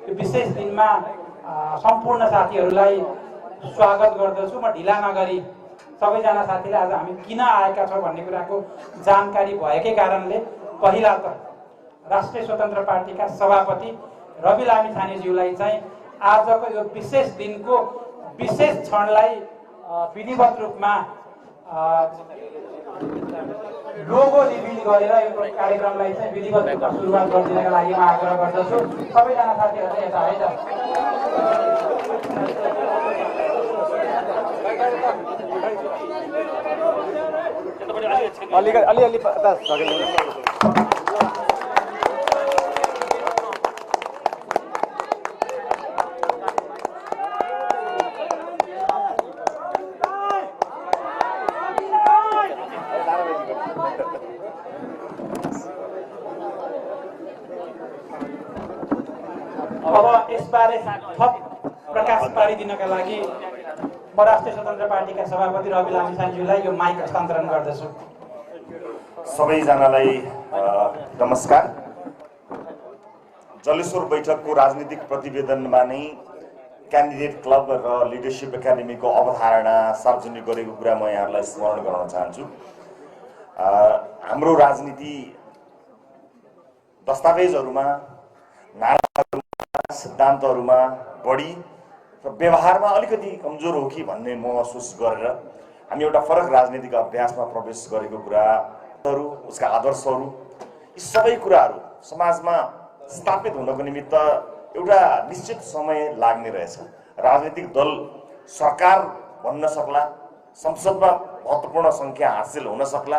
यो विशेष दिनमा सम्पूर्ण साथीहरूलाई स्वागत गर्दछु। म ढिला नगरी सबैजना साथीले आज हामी किन आएका छौँ भन्ने कुराको जानकारी भएकै कारणले पहिला त राष्ट्रिय स्वतन्त्र पार्टीका सभापति रवि लामिछानेज्यूलाई चाहिँ आजको यो विशेष दिनको विशेष क्षणलाई विधिवत रूपमा लोगो रिभिल गरेर यो कार्यक्रमलाई चाहिँ विधिवत रूपमा सुरुवात गरिदिनका लागि म आग्रह गर्दछु। सबैजना साथीहरू चाहिँ यता है त। अलिअलि अब यसबारे थप प्रकाश पारिदिनका लागि म राष्ट्रिय स्वतन्त्र पार्टीका सभापति रवि लामिछानेज्यूलाई यो माइक हस्तान्तरण गर्दछु। सबैजनालाई नमस्कार। जलेश्वर बैठकको राजनीतिक प्रतिवेदनमा नै क्यान्डिडेट क्लब र लिडरसिप एकाडेमीको अवधारणा सार्वजनिक गरेको कुरा म यहाँहरूलाई स्मरण गराउन चाहन्छु। हाम्रो राजनीति दस्तावेजहरूमा, नाराहरूमा, सिद्धान्तहरूमा बढी र व्यवहारमा अलिकति कमजोर हो कि भन्ने महसुस गरेर हामी एउटा फरक राजनीतिक अभ्यासमा प्रवेश गरेको कुराहरू, उसका आदर्शहरू, यी सबै कुराहरू समाजमा स्थापित हुनको निमित्त एउटा निश्चित समय लाग्ने रहेछ। राजनीतिक दल सरकार बन्न सक्ला, संसदमा महत्त्वपूर्ण सङ्ख्या हासिल हुन सक्ला,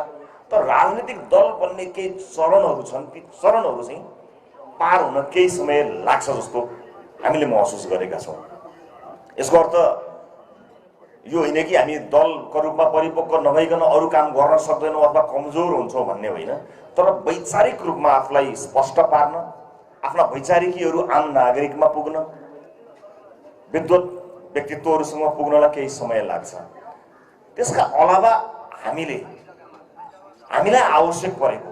तर राजनीतिक दल बन्ने केही चरणहरू छन्। ती चरणहरू चाहिँ पार हुन केही समय लाग्छ जस्तो हामीले महसुस गरेका छौँ। यसको अर्थ यो होइन कि हामी दलको रूपमा परिपक्व नभइकन अरू काम गर्न सक्दैनौँ अथवा कमजोर हुन्छौँ भन्ने होइन, तर वैचारिक रूपमा आफूलाई स्पष्ट पार्न, आफ्ना वैचारिकीहरू आम नागरिकमा पुग्न, विद्वत व्यक्तित्वहरूसँग पुग्नलाई केही समय लाग्छ। त्यसका अलावा हामीलाई आवश्यक परेको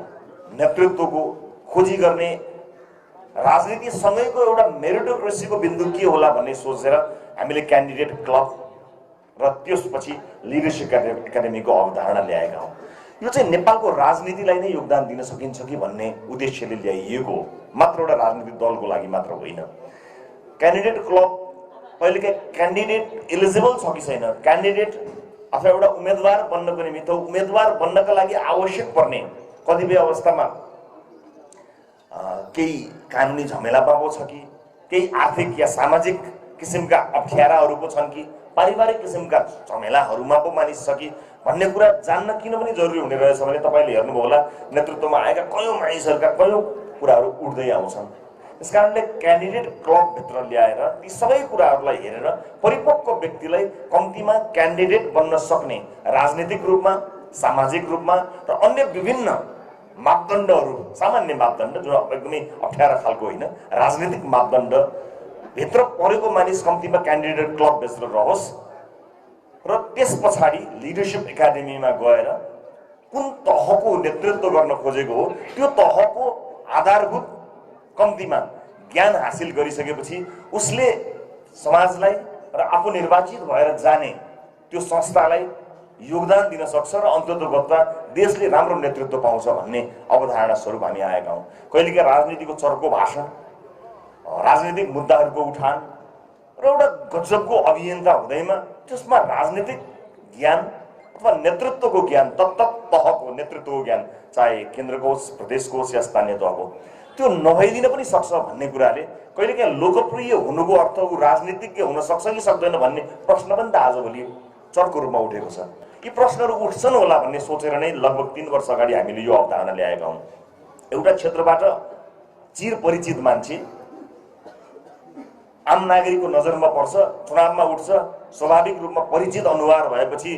नेतृत्वको खोजी गर्ने राजनीतिसँगैको एउटा मेरिटोक्रेसीको बिन्दु के होला भन्ने सोचेर हामीले क्यान्डिडेट क्लब र त्यसपछि लिडरसिप एकाडेमीको अवधारणा ल्याएका हौँ। यो चाहिँ नेपालको राजनीतिलाई नै योगदान दिन सकिन्छ कि भन्ने उद्देश्यले ल्याइएको हो, मात्र एउटा राजनीतिक दलको लागि मात्र होइन। क्यान्डिडेट क्लब कहिलेकाहीँ क्यान्डिडेट एलिजिबल छ कि छैन, क्यान्डिडेट अथवा एउटा उम्मेदवार बन्नको निमित्त उम्मेदवार बन्नका लागि आवश्यक पर्ने कतिपय अवस्थामा केही कानुनी झमेला पाएको छ कि, केही आर्थिक या सामाजिक किसिमका अप्ठ्याराहरू पो छन् कि, पारिवारिक किसिमका झमेलाहरूमा पो मानिस छ कि भन्ने कुरा जान्न किन पनि जरुरी हुने रहेछ भने तपाईँले हेर्नुभयो होला नेतृत्वमा आएका कयौँ मानिसहरूका कयौँ कुराहरू उठ्दै आउँछन्। त्यस कारणले क्यान्डिडेट क्लबभित्र ल्याएर ती सबै कुराहरूलाई हेरेर परिपक्व व्यक्तिलाई कम्तीमा क्यान्डिडेट बन्न सक्ने राजनीतिक रूपमा, सामाजिक रूपमा र अन्य विभिन्न मापदण्डहरू, सामान्य मापदण्ड जुन एकदमै अप्ठ्यारा खालको होइन, राजनीतिक मापदण्ड भित्र परेको मानिस कम्तीमा क्यान्डिडेट क्लबभित्र रहोस् र त्यस पछाडि लिडरसिप एकाडेमीमा गएर कुन तहको नेतृत्व गर्न खोजेको हो त्यो तहको आधारभूत कम्तीमा ज्ञान हासिल गरिसकेपछि उसले समाजलाई र आफू निर्वाचित भएर जाने त्यो संस्थालाई योगदान दिन सक्छ र अन्ततोगत्वा देशले राम्रो नेतृत्व पाउँछ भन्ने अवधारणा स्वरूप हामी आएका हौँ। कहिलेकाहीँ राजनीतिको चर्को भाषण, राजनीतिक मुद्दाहरूको उठान र एउटा गजबको अभियन्ता हुँदैमा त्यसमा राजनीतिक ज्ञान अथवा नेतृत्वको ज्ञान, तत्त तहको नेतृत्वको ज्ञान, चाहे केन्द्रको होस्, प्रदेशको होस् या स्थानीय तहको, त्यो नभइदिन पनि सक्छ भन्ने कुराले कहिलेकाहीँ लोकप्रिय हुनुको अर्थ ऊ राजनीतिज्ञ हुन सक्छ कि सक्दैन भन्ने प्रश्न पनि त आजभोलि चर्को रूपमा उठेको छ। यी प्रश्नहरू उठ्छन् होला भन्ने सोचेर नै लगभग 3 वर्ष अगाडि हामीले यो अवधारणा ल्याएका हौँ। एउटा क्षेत्रबाट चिर परिचित मान्छे आम नागरिकको नजरमा पर्छ, चुनावमा उठ्छ, स्वाभाविक रूपमा परिचित अनुहार भएपछि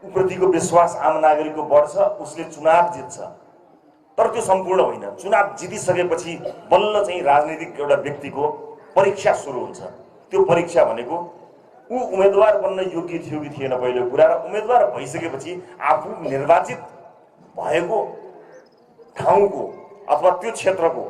उप्रतिको विश्वास आम नागरिकको बढ्छ, उसले चुनाव जित्छ। तर त्यो सम्पूर्ण होइन। चुनाव जितिसकेपछि बल्ल चाहिँ राजनीतिक एउटा व्यक्तिको परीक्षा सुरु हुन्छ। त्यो परीक्षा भनेको ऊ उम्मेदवार बन्न योग्य थियो कि थिएन पहिलो कुरा, र उम्मेदवार भइसकेपछि आफू निर्वाचित भएको ठाउँको अथवा त्यो क्षेत्रको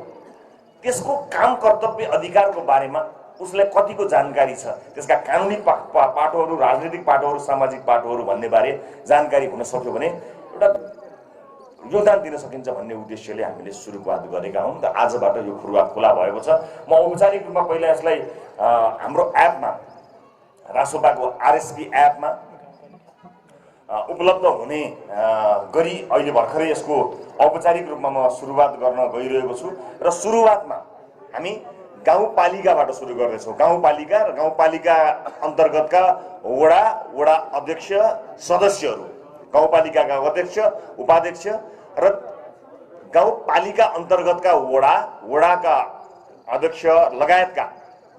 त्यसको काम कर्तव्य अधिकारको बारेमा उसलाई कतिको जानकारी छ, त्यसका कानुनी पाटोहरू, राजनीतिक पाटोहरू, सामाजिक पाटोहरू भन्ने बारे जानकारी हुन सक्यो भने एउटा योगदान दिन सकिन्छ भन्ने उद्देश्यले हामीले सुरुवात गरेका हौँ। र आजबाट यो सुरुवात खुला भएको छ। म औपचारिक रूपमा पहिला यसलाई हाम्रो एपमा, रासोपाको आरएसपी एपमा उपलब्ध हुने गरी अहिले भर्खरै यसको औपचारिक रूपमा म सुरुवात गर्न गइरहेको छु। र सुरुवातमा हामी गाउँपालिकाबाट सुरु गर्दैछौँ। गाउँपालिका र गाउँपालिका अन्तर्गतका वडा अध्यक्ष, सदस्यहरू, गाउँपालिकाका अध्यक्ष, उपाध्यक्ष र गाउँपालिका अन्तर्गतका वडाका अध्यक्ष लगायतका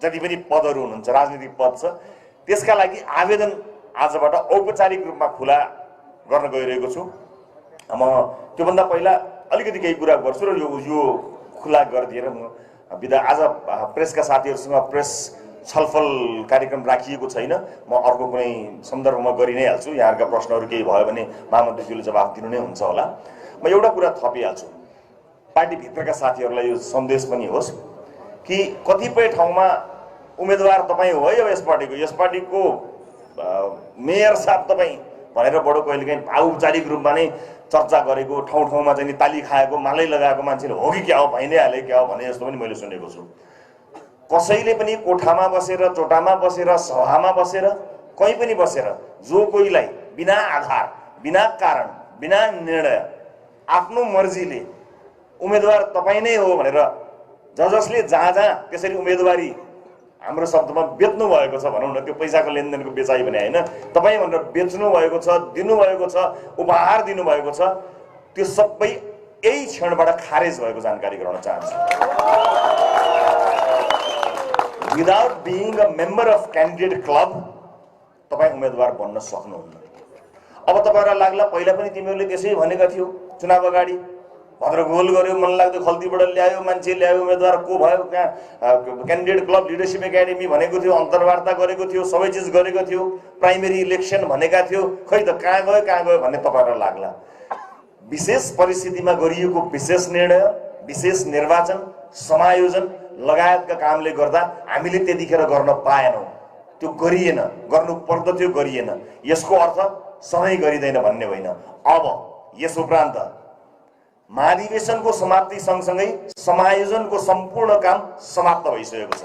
जति पनि पदहरू हुनुहुन्छ, राजनीतिक पद छ, त्यसका लागि आवेदन आजबाट औपचारिक रूपमा खुला गर्न गइरहेको छु। म त्योभन्दा पहिला अलिकति केही कुरा गर्छु र यो खुला गरिदिएर म बिदा। आज प्रेसका साथीहरूसँग प्रेस छलफल कार्यक्रम राखिएको छैन। म अर्को कुनै सन्दर्भमा गरि नै हाल्छु। यहाँहरूका प्रश्नहरू केही भयो भने महामन्त्रीज्यूले जवाफ दिनु नै हुन्छ होला। म एउटा कुरा थपिहाल्छु, पार्टीभित्रका साथीहरूलाई यो सन्देश पनि होस् कि कतिपय ठाउँमा उम्मेदवार तपाईँ हो है, यस पार्टीको मेयर साहब तपाईँ भनेर बडो कहिलेकाहीँ औपचारिक रूपमा नै चर्चा गरेको, ठाउँ ठाउँमा चाहिँ ताली खाएको, मालै लगाएको मान्छेले हो कि क्या हो, भइ नै हाले क्या हो भने जस्तो पनि मैले सुनेको छु। कसैले पनि कोठामा बसेर, चोटामा बसेर, सभामा बसेर, कहीँ पनि बसेर जो कोहीलाई बिना आधार, बिना कारण, बिना निर्णय आफ्नो मर्जीले उम्मेदवार तपाईँ नै हो भनेर जसले जहाँ त्यसरी उम्मेदवारी हाम्रो शब्दमा बेच्नु भएको छ भनौँ न, त्यो पैसाको लेनदेनको बेचाइ भने होइन, तपाईँ भनेर बेच्नु भएको छ, दिनुभएको छ, उपहार दिनुभएको छ, त्यो सबै यही क्षणबाट खारेज भएको जानकारी गराउन चाहन्छु। Without being a member of candidate club तपाईँ उम्मेदवार बन्न सक्नुहुन्न। अब तपाईँहरूलाई लाग्ला पहिला पनि तिमीहरूले त्यसै भनेका थियौ, चुनाव अगाडि भद्रगोल गर्यो, मनलाग्दो खल्तीबाट ल्यायो, मान्छे ल्यायो, उम्मेदवार को भयो, कहाँ क्यान्डिडेट क्लब लिडरसिप एकाडेमी भनेको थियो, अन्तर्वार्ता गरेको थियो, सबै चिज गरेको थियो, प्राइमेरी इलेक्सन भनेका थियो, खै त कहाँ गयो भन्ने तपाईँहरूलाई लाग्ला। विशेष परिस्थितिमा गरिएको विशेष निर्णय, विशेष निर्वाचन, समायोजन लगायतका कामले गर्दा हामीले त्यतिखेर गर्न पाएनौँ, त्यो गरिएन, गर्नु पर्दथ्यो गरिएन। यसको अर्थ सधैँ गरिँदैन भन्ने होइन। अब यस उपरान्त महाधिवेशनको समाप्ति सँगसँगै समायोजनको सम्पूर्ण काम समाप्त भइसकेको छ।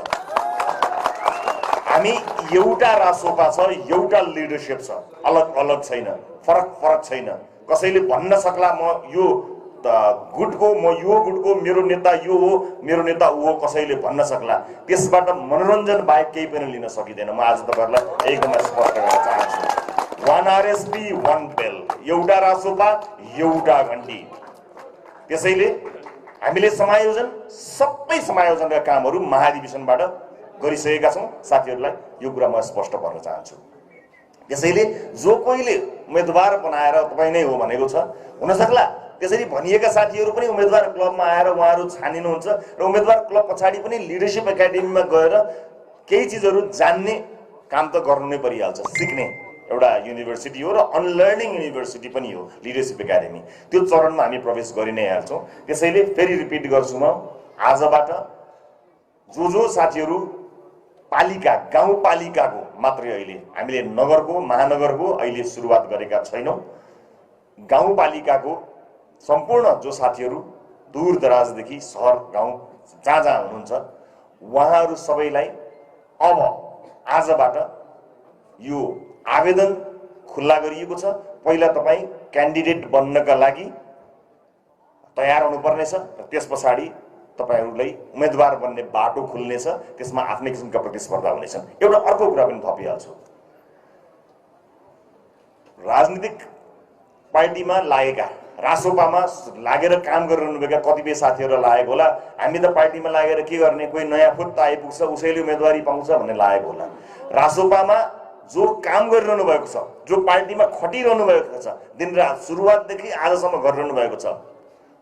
हामी एउटा रासोपा छ, एउटा लिडरसिप छ, अलग अलग छैन, फरक छैन। कसैले भन्न सक्ला म यो गुटको, म यो गुटको, मेरो नेता यो हो, मेरो नेता ऊ हो, कसैले भन्न सक्ला। त्यसबाट मनोरञ्जन बाहेक केही पनि लिन सकिँदैन। म आज तपाईँहरूलाई एकदमै स्पष्ट गर्न चाहन्छु। 1 RSP 1 बेल, एउटा रासोपा एउटा घन्टी। त्यसैले हामीले सबै समायोजनका कामहरू महाधिवेशनबाट गरिसकेका छौँ। साथीहरूलाई यो कुरा म स्पष्ट गर्न चाहन्छु। त्यसैले जो कोहीले उम्मेदवार बनाएर तपाईँ नै हो भनेको छ, हुन सक्ला त्यसरी भनिएका साथीहरू पनि उम्मेदवार क्लबमा आएर उहाँहरू छानिनुहुन्छ र उम्मेदवार क्लब पछाडि पनि लिडरसिप एकाडेमीमा गएर केही चिजहरू जान्ने काम त गर्नु नै परिहाल्छ। सिक्ने एउटा युनिभर्सिटी हो र अनलर्निङ युनिभर्सिटी पनि हो लिडरसिप एकाडेमी। त्यो चरणमा हामी प्रवेश गरि नै हाल्छौँ। त्यसैले फेरि रिपिट गर्छु, म आजबाट जो साथीहरू पालिका, गाउँपालिकाको मात्रै, अहिले हामीले नगरको, महानगरको अहिले सुरुवात गरेका छैनौँ, गाउँपालिकाको सम्पूर्ण जो साथीहरू दूर दराजदेखि सहर गाउँ जहाँ हुनुहुन्छ, उहाँहरू सबैलाई अब आजबाट यो आवेदन खुल्ला गरिएको छ। पहिला तपाईँ क्यान्डिडेट बन्नका लागि तयार हुनुपर्नेछ र त्यस पछाडि तपाईँहरूलाई उम्मेदवार बन्ने बाटो खुल्नेछ। त्यसमा आफ्नै किसिमका प्रतिस्पर्धा हुनेछन्। एउटा अर्को कुरा पनि थपिहाल्छु, राजनीतिक पार्टीमा लागेका, रासोपामा लागेर काम गरिरहनुभएका कतिपय साथीहरू लागेको होला हामी त पार्टीमा लागेर के गर्ने, कोही नयाँ फुत्त आइपुग्छ उसैले उम्मेदवारी पाउँछ भन्ने लागेको होला। रासोपामा जो काम गरिरहनु भएको छ, जो पार्टीमा खटिरहनु भएको छ, दिनरात सुरुवातदेखि आजसम्म गरिरहनु भएको छ,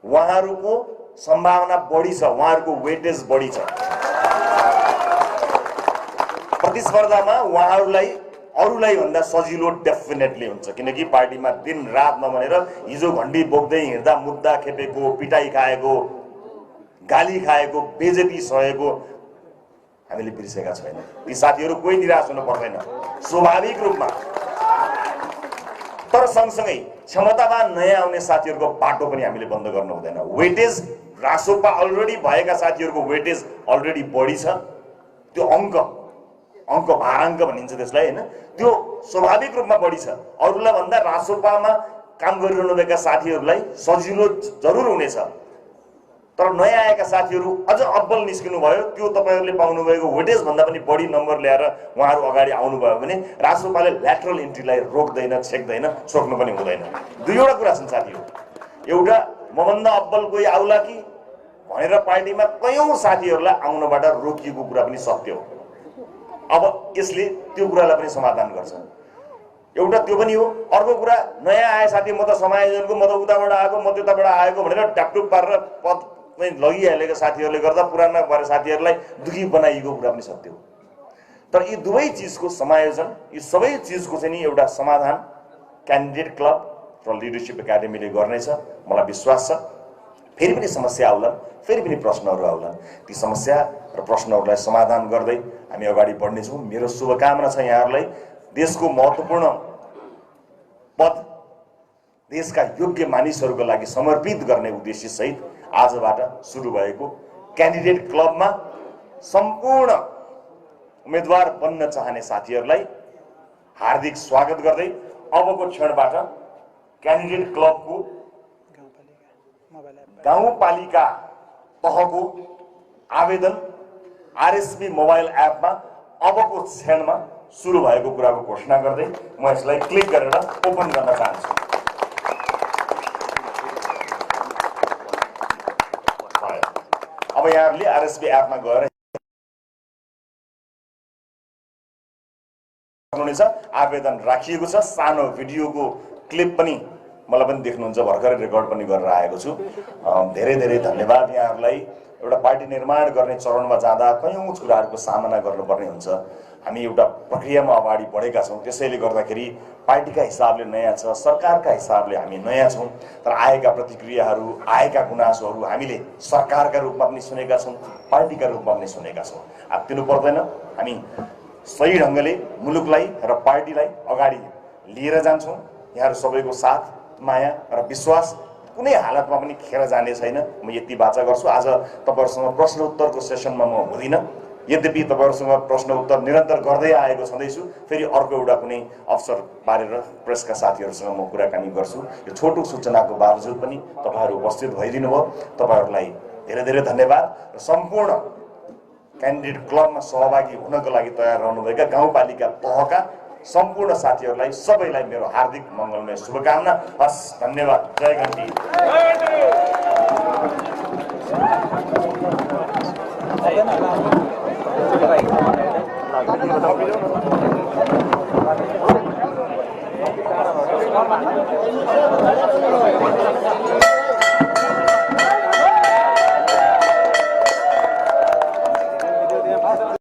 उहाँहरूको सम्भावना बढी छ, उहाँहरूको वेटेज बढी छ। प्रतिस्पर्धामा उहाँहरूलाई अरूलाई भन्दा सजिलो डेफिनेटली हुन्छ, किनकि पार्टीमा दिन रात नभनेर हिजो घण्टी बोक्दै हिँड्दा मुद्दा खेपेको, पिटाई खाएको, गाली खाएको बेइज्जती सहेको हामीले बिर्सेका छैनौँ। ती साथीहरू कोही निराश हुनु पर्दैन स्वाभाविक रूपमा। तर सँगसँगै क्षमतावान नयाँ आउने साथीहरूको बाटो पनि हामीले बन्द गर्नु हुँदैन। वेटेज रासोपा अलरेडी भएका साथीहरूको वेटेज अलरेडी बढी छ। त्यो अङ्क भाराङ्क भनिन्छ त्यसलाई होइन, त्यो स्वाभाविक रूपमा बढी छ। अरूलाई भन्दा रासोपामा काम गरिरहनुभएका साथीहरूलाई सजिलो जरुर हुनेछ, तर नयाँ आएका साथीहरू अझ अब्बल निस्किनु भयो। त्यो तपाईँहरूले पाउनुभएको वेटेज भन्दा पनि बढी नम्बर ल्याएर उहाँहरू अगाडि आउनुभयो भने रासोपाले ल्याटरल इन्ट्रीलाई रोक्दैन, छेक्दैन, सोक्नु पनि हुँदैन। दुईवटा कुरा छन् साथीहरू। एउटा मभन्दा अब्बल कोही आउला कि भनेर पार्टीमा कयौं साथीहरूलाई आउनबाट रोकिएको कुरा पनि सत्य हो। अब यसले त्यो कुरालाई पनि समाधान गर्छ। एउटा त्यो पनि हो। अर्को कुरा, नयाँ आए साथी म त समायोजनको, म त उताबाट आएको, म त्यताबाट आएको भनेर ट्यापटुप पारेर पद लगिहालेका साथीहरूले गर्दा पुराना भएर साथीहरूलाई दुखी बनाइएको कुरा पनि सत्य हो। तर यी दुवै चिजको समायोजन, यी सबै चिजको चाहिँ नि एउटा समाधान क्यान्डिडेट क्लब र लिडरसिप एकाडेमीले गर्नेछ, मलाई विश्वास छ। फेरि पनि समस्या आउलान्, फेरि पनि प्रश्नहरू आउलान्। ती समस्या र प्रश्नहरूलाई समाधान गर्दै हामी अगाडि बढ्नेछौँ। मेरो शुभकामना छ यहाँहरूलाई देशको महत्त्वपूर्ण पद, देशका योग्य मानिसहरूको लागि समर्पित गर्ने उद्देश्य सहित आजबाट सुरु भएको क्यान्डिडेट क्लबमा सम्पूर्ण उम्मेदवार बन्न चाहने साथीहरूलाई हार्दिक स्वागत गर्दै अबको क्षणबाट क्यान्डिडेट क्लबको गाउँपालिका तहको आवेदन आरएसपी मोबाइल एपमा अबको क्षणमा सुरु भएको कुराको घोषणा गर्दै म यसलाई क्लिक गरेर ओपन गर्न चाहन्छु। अब यहाँहरूले आरएसपी एपमा गएर आवेदन राखिएको छ। सानो भिडियोको क्लिप पनि मलाई पनि देख्नुहुन्छ, भर्खरै रेकर्ड पनि गरेर आएको छु। धेरै धेरै धन्यवाद यहाँहरूलाई। एउटा पार्टी निर्माण गर्ने चरणमा जाँदा कयौं कुराहरूको सामना गर्नुपर्ने हुन्छ। हामी एउटा प्रक्रियामा अगाडि बढेका छौँ, त्यसैले गर्दाखेरि पार्टीका हिसाबले नयाँ छ, सरकारका हिसाबले हामी नयाँ छौँ। तर आएका प्रतिक्रियाहरू, आएका गुनासोहरू हामीले सरकारका रूपमा पनि सुनेका छौँ, पार्टीका रूपमा पनि सुनेका छौँ। आत्तिनु पर्दैन। हामी सही ढङ्गले मुलुकलाई र पार्टीलाई अगाडि लिएर जान्छौँ। यहाँहरू सबैको साथ, माया र विश्वास कुनै हालतमा पनि खेर जाने छैन। म यति बाचा गर्छु। आज तपाईँहरूसँग प्रश्न उत्तरको सेसनमा म हुँदिनँ, यद्यपि तपाईँहरूसँग प्रश्न उत्तर निरन्तर गर्दै आएको छँदैछु। फेरि अर्को एउटा कुनै अवसर पारेर प्रेसका साथीहरूसँग म कुराकानी गर्छु। यो छोटो सूचनाको बावजुद पनि तपाईँहरू उपस्थित भइदिनु भयो, तपाईँहरूलाई धेरै धेरै धन्यवाद। र सम्पूर्ण क्यान्डिडेट क्लबमा सहभागी हुनको लागि तयार रहनुभएका गाउँपालिका तहका सम्पूर्ण साथीहरूलाई सबैलाई मेरो हार्दिक मङ्गलमय शुभकामना। हस्, धन्यवाद। जय घन्टी।